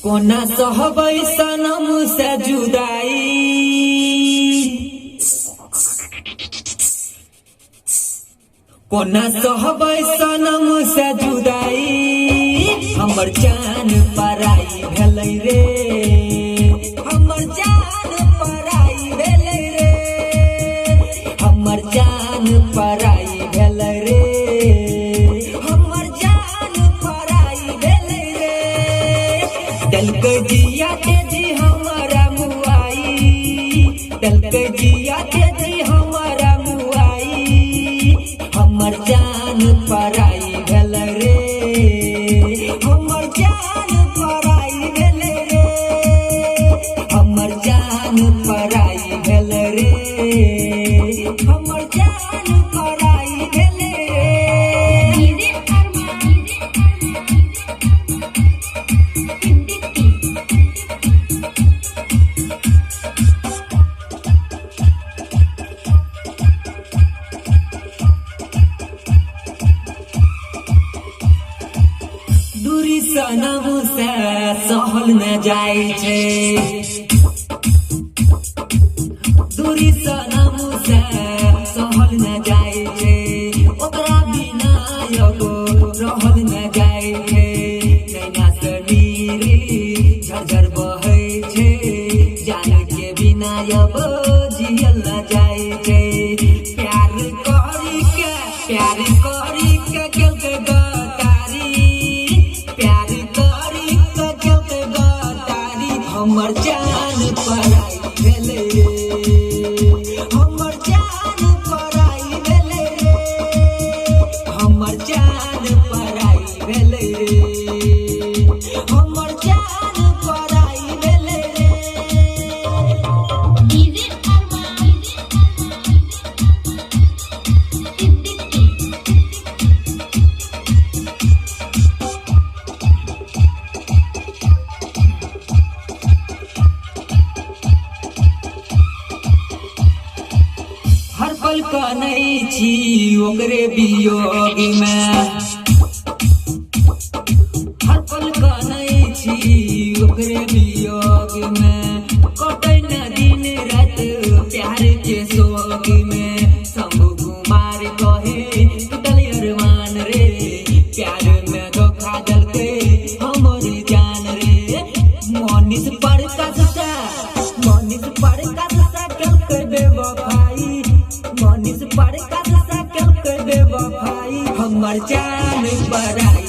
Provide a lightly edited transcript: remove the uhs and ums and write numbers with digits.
कोना सहबै सनम से जुदाई, कोना सहबै सनम से जुदाई। हमर जान पराई भेलै रे, हमर जान पराई भेलै रे, हमर जान पराई भेलै रे, हमर जान पराई भेलै रे। दलकै जिया तेजी हमारा मुआई, दलकै जिया तेजी हमारा मुआई। हमर जान पराई भेलै रे, हमर जान पराई भेलै रे, हमर जान पराई भेलै रे, हमर जान पराई भेलै रे। दूरी सनम से सहल न जाय छै, दूरी सनम से सहल न जाय छै, ओकरा बिना एगो रहल न जाय छै। नैना से नीरी झरझर बहै छै, जान के बिना अब जियल न जाय छै। प्यार करी के केलकै गतारी, प्यार करी के केलकै गतारी। हमर जान पराई भेलै रे, हमर जान पराई भेलै रे, हमर जान पराई भेलै रे, हमर जान पराई भेलै रे। हर पल कानै छी ओकरे वियोग में, हर पल कानै छी ओकरे वियोग में। कटै न दिन रात प्यार के सोग में, शंभू कुमार कहे टूटल अरमान रे। प्यार में धोखा देलकै हमर जान रे। मनीष प्रकाश सा केलकै बेवफाई, मनीष प्रकाश सा केलकै बेवफाई। हमर जान पराई